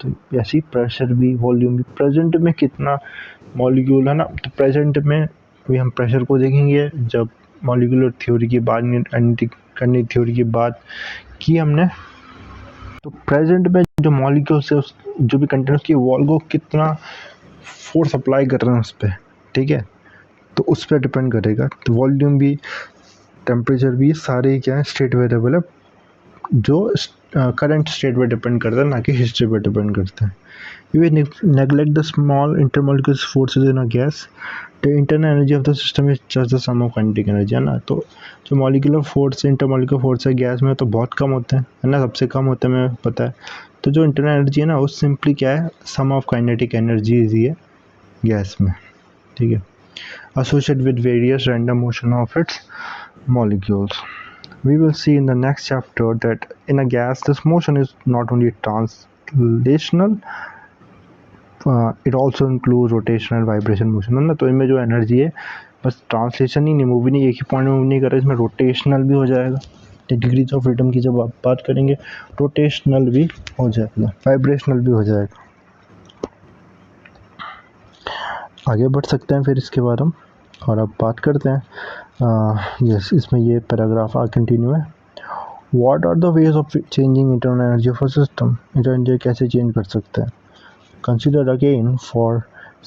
[SPEAKER 1] तो ऐसे ही प्रेशर भी, वॉल्यूम भी, प्रेजेंट में कितना मॉलिक्यूल है ना, तो प्रेजेंट में अभी हम प्रेशर को देखेंगे जब मॉलिक्यूलर थ्योरी की बात, एनालिटिकल थ्योरी की बात की हमने, तो प्रेजेंट में जो मॉलिक्यूल्स है जो भी कंटेंट उसकी वॉल को कितना फोर्स अप्लाई कर रहे हैं उस पर, ठीक है, तो उस पर डिपेंड करेगा। तो वॉल्यूम भी, टेम्परेचर भी, सारे क्या है स्टेट वेरिएबल है जो करंट स्टेट पर डिपेंड करता है, ना कि हिस्ट्री पर डिपेंड करता है। If we neglect the small intermolecular forces in a gas, the internal energy of the system is just the sum of kinetic energy, है ना। तो जो मॉलिकुलर फोर्स, इंटरमॉलिकुलर फोर्स है गैस में तो बहुत कम होते हैं, है ना, सबसे कम होते हैं, हमें पता है। तो जो इंटरनल एनर्जी है ना वो सिंपली क्या है, सम ऑफ काइनेटिक एनर्जीज ही है गैस में, ठीक है, associated with various random motion of its molecules. We will see in the next chapter that in a gas this motion is not only translational, it also include rotational vibration motion, है ना। तो इनमें जो energy है बस translation ही नहीं, move भी नहीं, एक ही पॉइंट में मूव नहीं कर रहा है, इसमें रोटेशनल भी हो जाएगा। डिग्रीज ऑफ फ्रीडम की जब आप बात करेंगे, रोटेशनल भी हो जाएगा, वाइब्रेशनल भी हो जाएगा। आगे बढ़ सकते हैं फिर इसके बाद हम, और अब बात करते हैं यस इसमें ये पैराग्राफ कंटिन्यू है। What are the ways of changing internal energy of a system, internal energy कैसे चेंज कर सकते हैं। Consider again for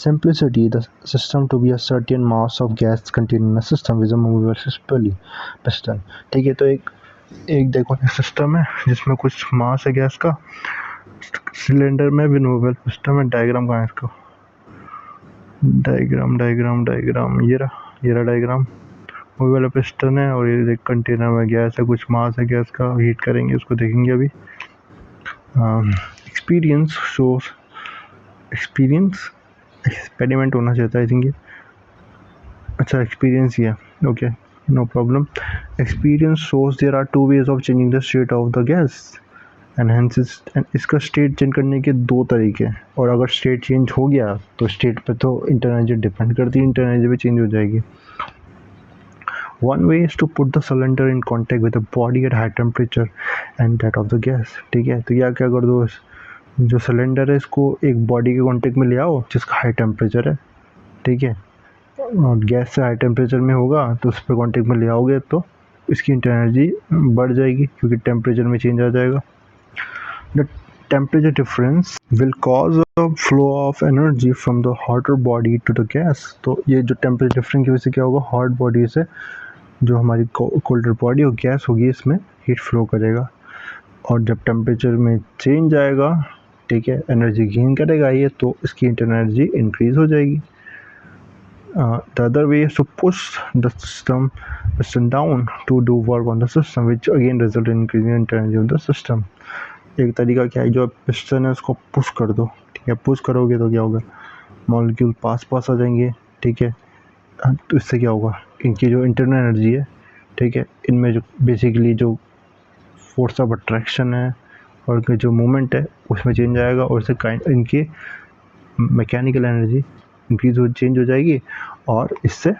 [SPEAKER 1] simplicity the system to be a certain mass of gas contained in a system with a movable piston, ठीक है। तो एक देखो system है जिसमें कुछ मास है गैस का, सिलेंडर में भी मूवेबल पिस्टन है। डायग्राम कहाँ है इसका, डायग्राम ये रहा डायग्राम। मूवेबल पिस्टन है और ये कंटेनर में गैस है, कुछ मास है गैस का, हीट करेंगे उसको देखेंगे अभी। एक्सपेरिमेंट होना चाहता है आई थिंक ये, अच्छा एक्सपीरियंस ही है, okay no problem. Experience shows there are two ways of changing the state of the gas and hence इसका स्टेट चेंज करने के दो तरीके हैं, और अगर स्टेट चेंज हो गया तो स्टेट पे तो इंटरनल एनर्जी डिपेंड करती है, इंटरनल एनर्जी भी चेंज हो जाएगी। One way is to put the cylinder in contact with the body at high temperature and that of the gas, ठीक है। तो क्या कर दो, जो सिलेंडर है इसको एक बॉडी के कांटेक्ट में ले आओ जिसका हाई टेम्परेचर है, ठीक है, और गैस से हाई टेम्परेचर में होगा तो उस पर कांटेक्ट में ले आओगे तो इसकी इंटरनल एनर्जी बढ़ जाएगी क्योंकि टेम्परेचर में चेंज आ जाएगा। The temperature difference will cause a flow of energy from the hotter body to the gas. तो ये जो टेम्परेचर डिफरेंस की वजह से क्या होगा, हॉट बॉडी से जो हमारी कोल्डर बॉडी और गैस होगी इसमें हीट फ्लो करेगा, और जब टेम्परेचर में चेंज आएगा, ठीक है, एनर्जी गेन करेगा ये, तो इसकी इंटरनल एनर्जी इंक्रीज हो जाएगी। The other way is to push the piston down to do work on the system, which again result in increasing internal energy of the system. एक तरीका क्या है, जो पिस्टन है उसको पुश कर दो, ठीक है, पुश करोगे तो क्या होगा, मॉलिक्यूल पास आ जाएंगे, ठीक है। तो इससे क्या होगा, इनकी जो इंटरनल एनर्जी है, ठीक है, इनमें जो बेसिकली जो फोर्स ऑफ अट्रैक्शन है और जो मूवमेंट है उसमें चेंज आएगा, और इससे इनकी मैकेनिकल एनर्जी चेंज हो जाएगी, और इससे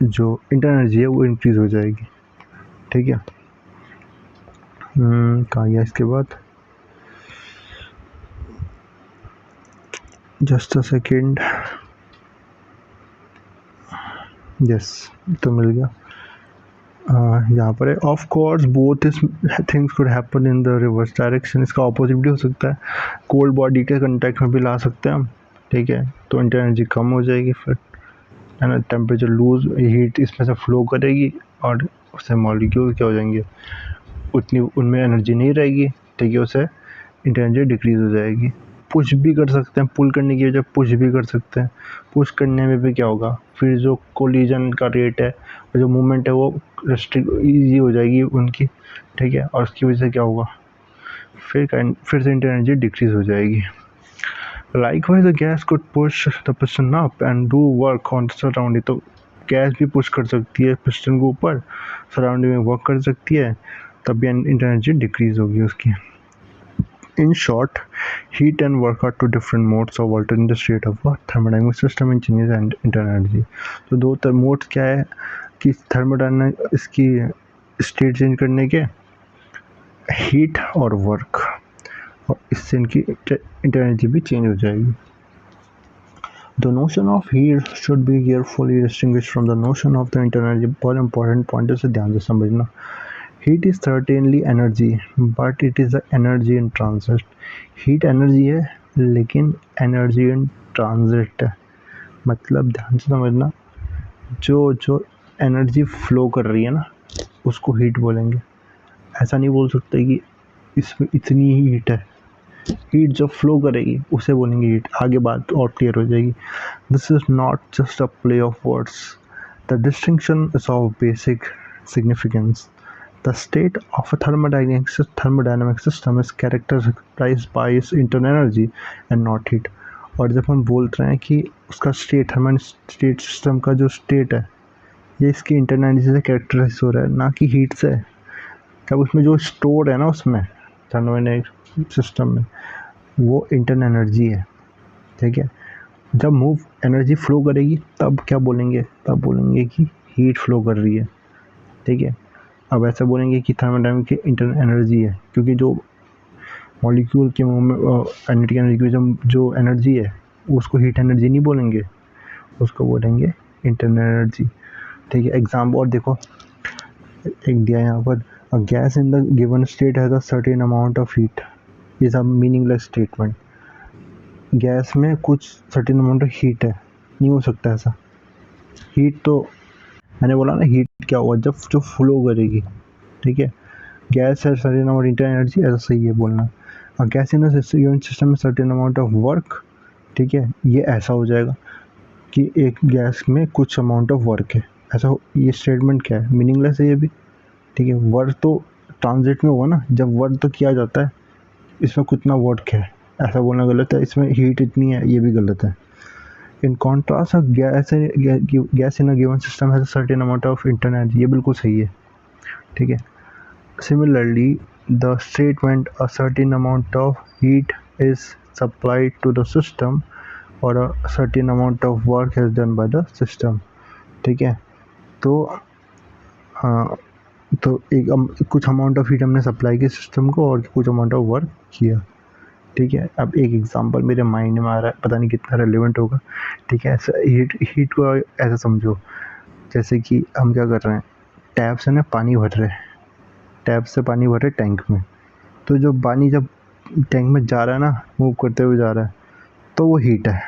[SPEAKER 1] जो इंटरनल एनर्जी है वो इंक्रीज हो जाएगी, ठीक है। कहाँ गया इसके बाद, जस्ट अ सेकेंड, यस तो मिल गया। यहाँ पर है, ऑफ कोर्स बोथ इस things could happen in the reverse direction, इसका ऑपोजिट भी हो सकता है, कोल्ड बॉडी के कंटेक्ट में भी ला सकते हैं हम, ठीक है, तो इंटरनल एनर्जी कम हो जाएगी, फिर है ना, टेम्परेचर लूज, हीट इसमें से फ्लो करेगी और उससे मॉलिक्यूल क्या हो जाएंगे, उतनी उनमें एनर्जी नहीं रहेगी, ठीक है, उससे इंटरनल एनर्जी डिक्रीज हो जाएगी। पुश भी कर सकते हैं, पुल करने की वजह पुश भी कर सकते हैं, पुश करने में भी क्या होगा, फिर जो कोलिजन का रेट है और जो मूवमेंट है वो ईजी हो जाएगी उनकी, ठीक है, और उसकी वजह से क्या होगा, फिर से इंटरनल एनर्जी डिक्रीज हो जाएगी। Likewise, the gas could push the piston up and do work on the surrounding. तो गैस भी पुश कर सकती है पिस्टन को ऊपर, सराउंडिंग में वर्क कर सकती है, तब भी इंटरनल एनर्जी डिक्रीज होगी उसकी। In short, heat and work are two different modes of altering the state of a thermodynamic system and changes and internal energy. तो दो मोड्स क्या है कि थर्मोडायनामिक इसकी स्टेट चेंज करने के, हीट और वर्क, और इससे इनकी इंटरनल एनर्जी भी चेंज हो जाएगी. The notion of heat should be carefully distinguished from the notion of the internal energy. बहुत important point है, इसे ध्यान से समझना. Heat is certainly energy, but it is the energy in transit. Heat energy है लेकिन energy in transit है. मतलब ध्यान से समझना, जो एनर्जी फ्लो कर रही है ना उसको हीट बोलेंगे. ऐसा नहीं बोल सकते कि इसमें इतनी ही हीट है. हीट जो फ्लो करेगी उसे बोलेंगे हीट. आगे बात और क्लियर हो जाएगी. This is not just a play of words. The distinction is of basic significance. The state of a thermodynamic system is characterized by its internal energy and not heat. और जब हम बोल रहे हैं कि उसका स्टेट, थर्मल स्टेट सिस्टम का जो स्टेट है ये इसकी इंटरनल एनर्जी से कैरेक्टराइज हो रहा है, ना कि हीट से. तब उसमें जो स्टोर है ना उसमें थर्मोडायनामिक सिस्टम में वो इंटरनल एनर्जी है. ठीक है. जब मूव एनर्जी फ्लो करेगी तब क्या बोलेंगे, तब बोलेंगे कि हीट फ्लो कर रही है. ठीक है. अब ऐसा बोलेंगे कि थर्मोडायनामिक की इंटरनल एनर्जी है, क्योंकि जो मॉलिक्यूल के काइनेटिक एनर्जी की जो एनर्जी है उसको हीट एनर्जी नहीं बोलेंगे, उसको बोलेंगे इंटरनल एनर्जी. ठीक है. एग्जाम्पल और देखो, एक दिया यहाँ पर, अ gas in the given state has a certain amount of heat is a meaningless statement. Gas में कुछ सर्टेन अमाउंट ऑफ हीट है, नहीं हो सकता ऐसा. हीट तो मैंने बोला ना, हीट क्या होगा जब जो फ्लो करेगी. ठीक है. गैस है सर्टेन अमाउंट इंटरनल एनर्जी, ऐसा सही है बोलना. और गैस इन सिस्टम में सर्टेन अमाउंट ऑफ वर्क. ठीक है. ये ऐसा हो जाएगा कि एक गैस में कुछ अमाउंट ऑफ वर्क है, ऐसा. ये स्टेटमेंट क्या है, मीनिंगलेस है ये भी. ठीक है. वर्क तो ट्रांजिट में हुआ ना, जब वर्क तो किया जाता है, इसमें कितना वर्क है ऐसा बोलना गलत है. इसमें हीट इतनी है ये भी गलत है. In contrast gas in a given system has a certain amount of internal energy, ये बिल्कुल सही है. ठीक है. Similarly, the statement a certain amount of heat is supplied to the system or a certain amount of work is done by the system. ठीक है. तो एक कुछ अमाउंट ऑफ हीट हमने सप्लाई की सिस्टम को और कुछ अमाउंट ऑफ वर्क किया. ठीक है. अब एक एग्जांपल मेरे माइंड में आ रहा है, पता नहीं कितना रेलिवेंट होगा. ठीक है. ऐसा हीट को ऐसा समझो जैसे कि हम क्या कर रहे हैं, टैप से ना पानी भर रहे हैं, टैप से पानी भर रहे टैंक में. तो जो पानी जब टैंक में जा रहा है ना, मूव करते हुए जा रहा है, तो वो हीट है.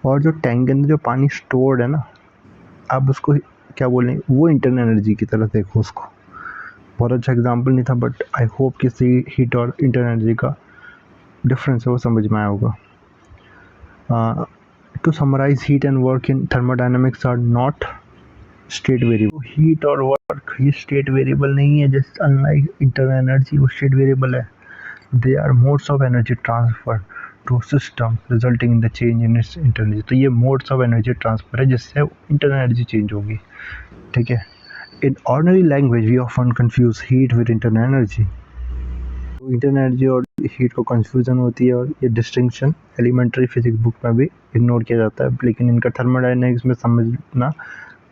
[SPEAKER 1] और जो टैंक के अंदर जो पानी स्टोर्ड है ना, आप उसको क्या बोलें, वो इंटरनल एनर्जी की तरह देखो उसको. बहुत अच्छा एग्जांपल नहीं था, बट आई होप कि हीट और इंटरनल एनर्जी का डिफरेंस है वो समझ में आया होगा. To summarise, heat and work in thermodynamics are not state variable. Heat और वर्क ये स्टेट वेरिएबल नहीं है, जैसे अनलाइक इंटरनल एनर्जी वो स्टेट वेरिएबल है. They are modes of energy transfer to system resulting in the change in its internal energy. तो ये modes of energy transfer है जिससे इंटरनल एनर्जी चेंज होगी. ठीक है. In ordinary language we often confuse heat with internal energy. Internal energy और heat को confusion होती है, और ये डिस्टिंक्शन एलिमेंट्री फिजिक्स बुक में भी इग्नोर किया जाता है, लेकिन इनका थर्मोडायनामिक्स में समझना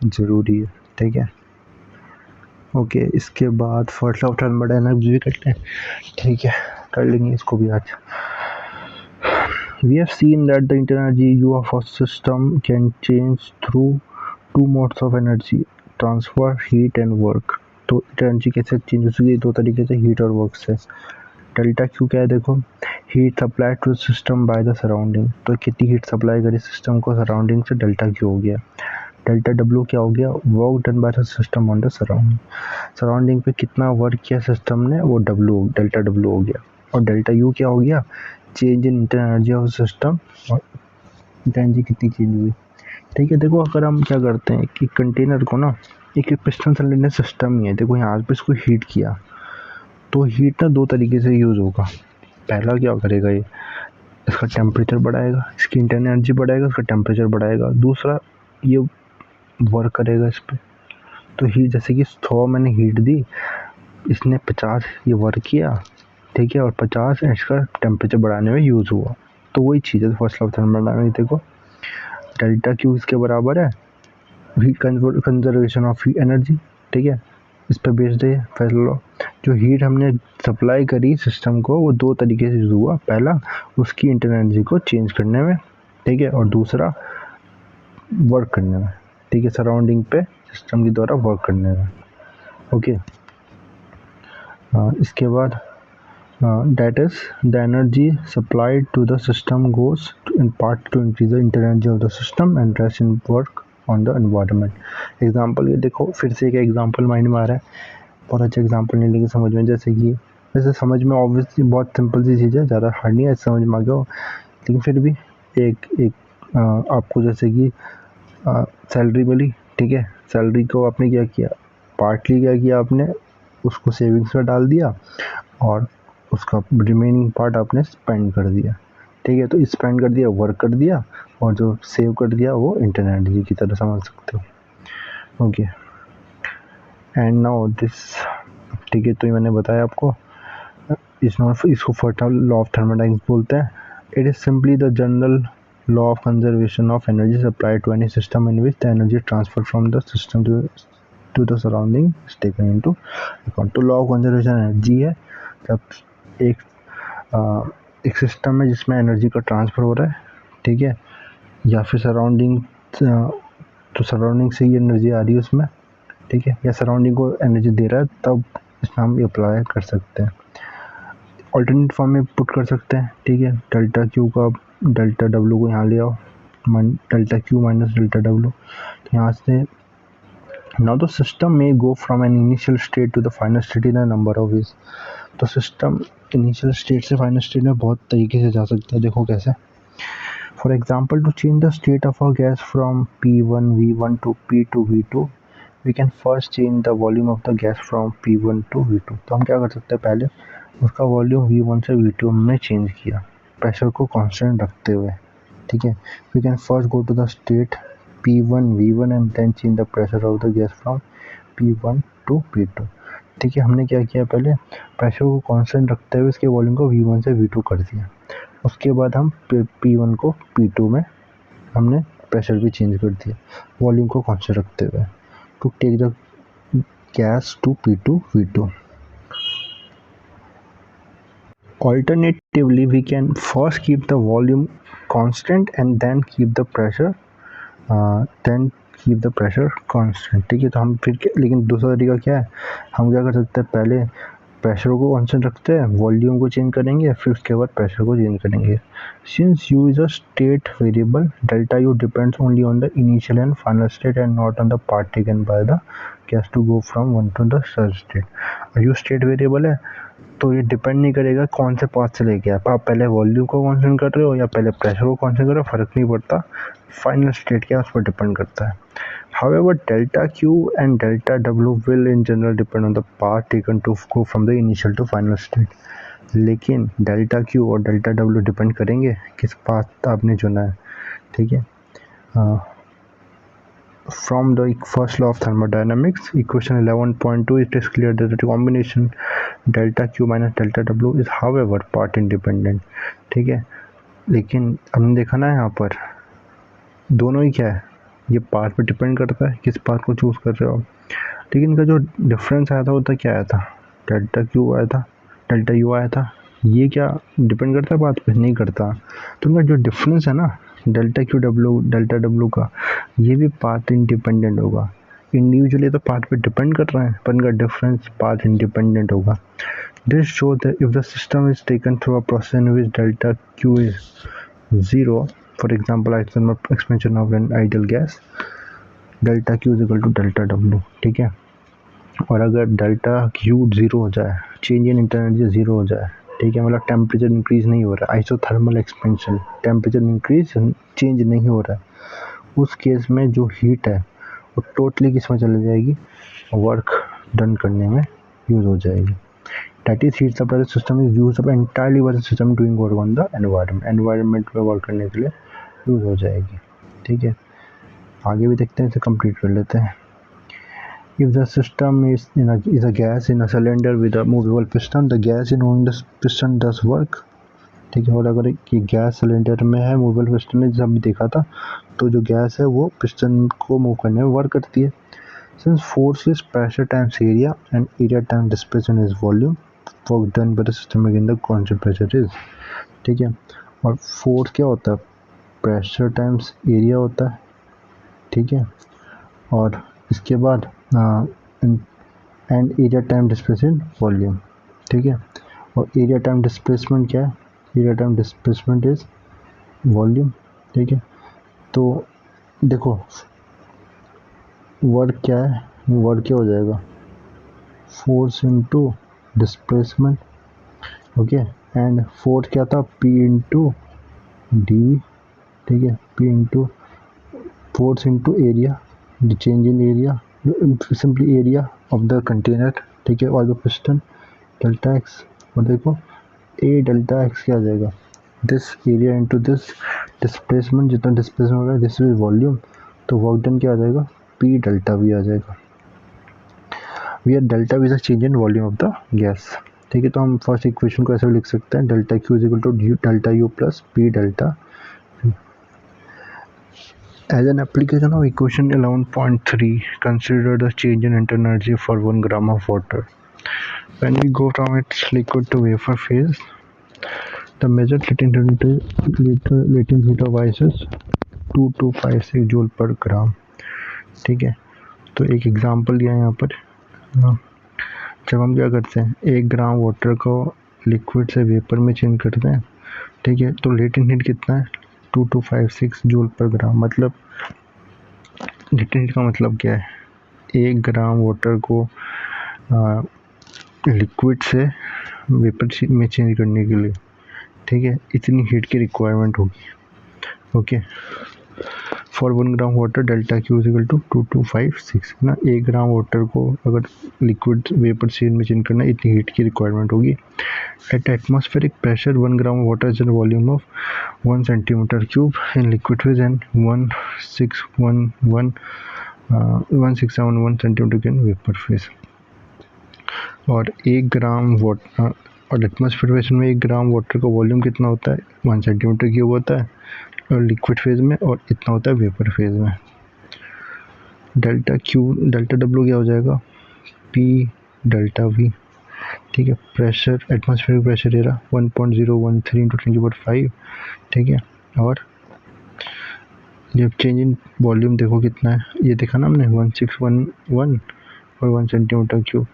[SPEAKER 1] ज़रूरी है. ठीक है. ओके. इसके बाद फर्स्ट ऑफ थर्मोडायनामिक्स भी करते हैं. ठीक है, कर लेंगे इसको भी आज. We have seen that the internal energy U of a system can change through two modes of energy, transfer, heat and work. तो एनर्जी कैसे चेंज हो सकती है, दो तरीके से, हीट और वर्क से. डेल्टा क्यू क्या है देखो, heat supply to system by the surrounding. तो कितनी हीट सप्लाई करी सिस्टम को सराउंडिंग से, डेल्टा क्यू हो गया. डेल्टा डब्ल्यू क्या हो गया, work done by the system on the surrounding. Surrounding पे कितना वर्क किया सिस्टम ने, वो डब्ल्यू, डेल्टा डब्ल्यू हो गया. और डेल्टा यू क्या हो गया, change in internal energy of system, और एनर्जी कितनी चेंज हुई. ठीक है. देखो, अगर हम क्या करते हैं कि कंटेनर को ना, एक पिस्टन सिलेंडर सिस्टम ही है. देखो यहाँ पे इसको हीट किया, तो हीट ना दो तरीके से यूज़ होगा. पहला क्या करेगा, ये इसका टेम्परेचर बढ़ाएगा, इसकी इंटरनल एनर्जी बढ़ाएगा, इसका टेम्परेचर बढ़ाएगा. दूसरा ये वर्क करेगा इस पर. तो हीट, जैसे कि 100 मैंने हीट दी, इसने 50 ये वर्क किया, ठीक है, और 50 इसका टेम्परेचर बढ़ाने में यूज़ हुआ। तो वही चीज़ है फर्स्ट लॉ ऑफ थर्मोडायनामिक्स। देखो डेल्टा क्यू इसके बराबर है heat conservation of heat energy, ठीक है, इस पर बेस्ड है फर्स्ट लॉ। जो हीट हमने सप्लाई करी सिस्टम को वो दो तरीके से यूज़ हुआ, पहला उसकी इंटरनल एनर्जी को चेंज करने में, ठीक है, और दूसरा वर्क करने में, ठीक है, सराउंडिंग पे सिस्टम के द्वारा वर्क करने में। ओके, इसके बाद that is the energy supplied to the system goes in part to increase the internal energy of the system and rest in work on the environment। Example ये देखो, फिर से एक एग्जाम्पल माइंड में आ रहा है, बहुत अच्छा एग्जाम्पल नहीं लेकिन समझ में, जैसे कि वैसे समझ में ऑब्वियसली बहुत सिंपल सी चीज़ है, ज़्यादा हार्ड नहीं है, समझ में आ गया हो, लेकिन फिर भी आपको जैसे कि सैलरी मिली, ठीक है, सैलरी को आपने क्या किया, पार्टली क्या किया आपने उसको सेविंग्स में डाल दिया और उसका रिमेनिंग पार्ट आपने स्पेंड कर दिया, ठीक है, तो स्पेंड कर दिया, वर्क कर दिया, और जो सेव कर दिया वो इंटरनल एनर्जी की तरह समझ सकते हो। ओके, एंड नाउ दिस, ठीक है, तो ये मैंने बताया आपको, इसको फर्स्ट लॉ ऑफ थर्मोडायनामिक्स बोलते हैं। It is simply the general law of conservation of energy supplied to any system in which the energy transfer from the system to the surrounding is taken into account. तो law of conservation energy है जब एक system में जिसमें energy का transfer हो रहा है, ठीक है, या फिर सराउंडिंग, तो सराउंडिंग से ही एनर्जी आ रही है उसमें, ठीक है, या सराउंडिंग को एनर्जी दे रहा है, तब इसमें हम अप्लाई कर सकते हैं। ऑल्टरनेट फॉर्म में पुट कर सकते हैं, ठीक है, डेल्टा क्यू का डेल्टा डब्ल्यू को यहाँ ले आओ, delta Q minus delta W, तो यहाँ से नाउ द सिस्टम में go from an initial state to the final state in a number of ways. तो सिस्टम इनिशियल स्टेट से फाइनल स्टेट में बहुत तरीके से जा सकता है। देखो कैसे, for example to change the state of a gas from P1 V1 to P2 V2 we can first change the volume of the gas from P1 to V2। तो हम क्या कर सकते हैं, पहले उसका वॉल्यूम V1 से V2 हमने चेंज किया प्रेशर को कांस्टेंट रखते हुए, ठीक है। We can first go to the state P1 V1 and then change the pressure of the gas from P1 to P2, ठीक है। हमने क्या किया, पहले प्रेशर को कांस्टेंट रखते हुए इसके वॉल्यूम को V1 से V2 कर दिया, उसके बाद हम P1 को P2 में हमने प्रेशर भी चेंज कर दिया वॉल्यूम को कांस्टेंट रखते हुए, to take the gas to P2 V2। Alternatively, we can first keep the volume constant and then keep the pressure constant, ठीक है। तो हम फिर लेकिन दूसरा तरीका क्या है, हम क्या कर सकते हैं, पहले प्रेशर को कांस्टेंट रखते हैं, वॉल्यूम को चेंज करेंगे, फिर उसके बाद प्रेशर को चेंज करेंगे। Since U is a state variable, delta U depends only on the initial and final state and not on the part taken by the gas to go from one to the third state. और U state variable है तो ये depend नहीं करेगा कौन से path से लेके आप पहले वॉल्यूम को कांस्टेंट कर रहे हो या पहले प्रेशर को कांस्टेंट कर रहे हो, फ़र्क नहीं पड़ता, फाइनल स्टेट क्या है उस पर डिपेंड करता है। However, delta Q and delta W will in general depend on the path taken to go from the initial to final state। लेकिन delta Q और delta W डिपेंड करेंगे किस पाथ आपने चुना है, ठीक है। From the first law of thermodynamics, equation 11.2, it is clear that the combination delta Q minus delta W is however path independent, ठीक है। लेकिन हमने देखा ना यहाँ पर दोनों ही क्या है, ये पाथ पे डिपेंड करता है किस पाथ को चूज़ कर रहे हो, लेकिन इनका जो डिफरेंस आया था वो क्या आया था, डेल्टा क्यू आया था, डेल्टा यू आया था। ये क्या डिपेंड करता है पाथ पे, नहीं करता। तो इनका जो डिफरेंस है ना delta Q W delta W का, ये भी पाथ इंडिपेंडेंट होगा। इंडिविजुअली तो पाथ पे डिपेंड कर रहे हैं पर इनका डिफरेंस पाथ इंडिपेंडेंट होगा। This show that if the system is taken through a process in which delta Q is 0, for example expansion of an ideal gas, delta Q is equal to delta W, ठीक है। और अगर डेल्टा क्यू zero हो जाए, change in internal energy zero हो जाए, ठीक है, मतलब टेम्परेचर इंक्रीज़ नहीं हो रहा है, isothermal expansion, temperature increase change नहीं हो रहा है, उस केस में जो हीट है वो टोटली किस में चली जाएगी, वर्क डन करने में यूज़ हो जाएगी। That is heat supply system is used up entirely by the system doing work on the environment, environment में वर्क करने के लिए यूज़ हो जाएगी, ठीक है। आगे भी देखते हैं, इसे कंप्लीट कर लेते हैं। If the system is a gas in a cylinder with a movable piston, the gas in moving the piston does work. ठीक है, और अगर ये गैस सिलेंडर में है, मूवेबल पिस्टन ने जब भी देखा था, तो जो गैस है वो पिस्टन को मूव करने में वर्क करती है. Since force is pressure times area and area times displacement is volume, work done by the system again the constant pressure is. ठीक है, और फोर्स क्या होता है, प्रेशर टाइम्स एरिया होता है. ठीक है, और इसके बाद and area time displacement volume. ठीक है, और एरिया टाइम डिस्प्लेसमेंट क्या है, area time displacement is volume. ठीक है, तो देखो वर्क क्या है, वर्क क्या हो जाएगा, force into displacement. Okay, and force क्या था, पी इंटू डी. ठीक है, P into force into area, the change in area, simply area of the container. ठीक है, और द पिस्टन डेल्टा एक्स. और देखो ए डेल्टा एक्स क्या आ जाएगा, this area into this displacement, जितना डिस्प्लेसमेंट हो रहा है दिस इज वॉल्यूम, तो वर्क डन क्या आ जाएगा, पी डेल्टा वी आ जाएगा. We are delta V is the change in volume of the gas. ठीक है, तो हम फर्स्ट इक्वेशन को ऐसे लिख सकते हैं, delta Q is equal to delta U plus P delta. As an application of equation 11.3, consider the change in internal energy for 1 gram of water. When we go from its liquid to vapor phase, the measured latent heat of ice is 2256 joule per gram. ठीक है, तो एक example दिया है यहाँ पर. जब हम क्या करते हैं, 1 ग्राम वाटर को लिक्विड से वेपर में चेंज करते हैं. ठीक है, तो लेटेंट हीट कितना है, 2256 जूल पर ग्राम. मतलब लेटेंट हीट का मतलब क्या है, 1 ग्राम वाटर को लिक्विड से वेपर में चेंज करने के लिए, ठीक है, इतनी हीट की रिक्वायरमेंट होगी. Okay, for 1 gram water delta Q is equal to 2256 ना. 1 ग्राम वाटर को अगर लिक्विड वेपर चेंज में चेंज करना, इतनी हीट की रिक्वायरमेंट होगी. At atmospheric pressure, 1 gram of water is a volume of 1 centimeter cube in liquid phase and 1671 centimeter cube in vapor phase. और 1 gram water और atmosphere phase में 1 gram water का volume कितना होता है, 1 सेंटीमीटर क्यूब होता है और लिक्विड फेज में, और इतना होता है वेपर फेज में. डेल्टा क्यू डेल्टा डब्ल्यू क्या हो जाएगा, पी डेल्टा वी. ठीक है, प्रेशर एटमॉस्फेरिक प्रेशर एरा 1.013 × 10⁵. ठीक है, और ये चेंज इन वॉल्यूम देखो कितना है, ये देखा ना हमने 1611 और 1 सेंटीमीटर क्यूब.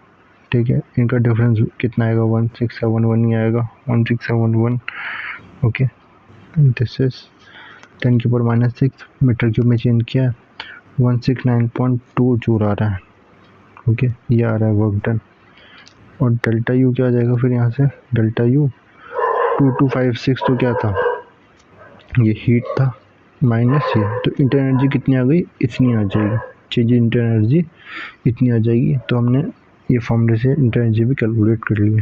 [SPEAKER 1] ठीक है, इनका डिफरेंस कितना आएगा, 1671 ही आएगा, 1671. Okay, this is 10⁻⁻6 metre cube में चेंज किया है, 169.2 जूल आ रहा है. ओके, ये आ रहा है वर्क डन. और डेल्टा यू क्या आ जाएगा फिर यहाँ से, डेल्टा यू 2256 तो क्या था, ये हीट था माइनस ये, तो इंटर एनर्जी कितनी आ गई, इतनी आ जाएगी. चेंज इन इंटर एनर्जी इतनी आ जाएगी. तो हमने ये फॉर्मूले से इंटर एनर्जी भी कैलकुलेट कर ली है.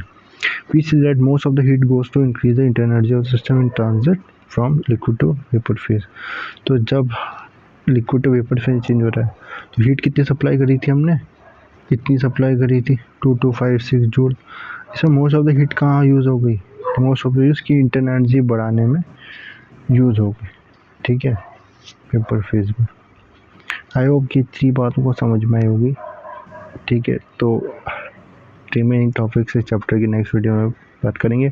[SPEAKER 1] We see that most of the heat goes to increase the inter energy of system in transit from liquid to vapour phase. तो जब liquid to vapour phase change हो रहा है, तो हीट कितनी सप्लाई करी थी हमने, इतनी सप्लाई करी थी 2256 जूल. इसमें मोस्ट ऑफ द हीट कहाँ यूज़ हो गई, तो मोस्ट ऑफ द यूज़ की इंटर एनर्जी बढ़ाने में यूज़ हो गई. ठीक है, वेपर फेज में. आई होप कि 3 बातों को समझ में आई होगी. ठीक है, तो रिमेनिंग टॉपिक से चैप्टर की नेक्स्ट वीडियो में बात करेंगे.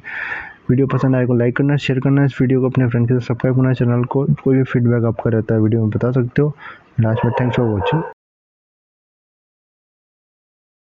[SPEAKER 1] वीडियो पसंद आए को लाइक करना, शेयर करना, इस वीडियो को अपने फ्रेंड के साथ सब्सक्राइब करना चैनल को. कोई भी फीडबैक आपका रहता है वीडियो में बता सकते हो. लास्ट में थैंक्स फॉर वॉचिंग.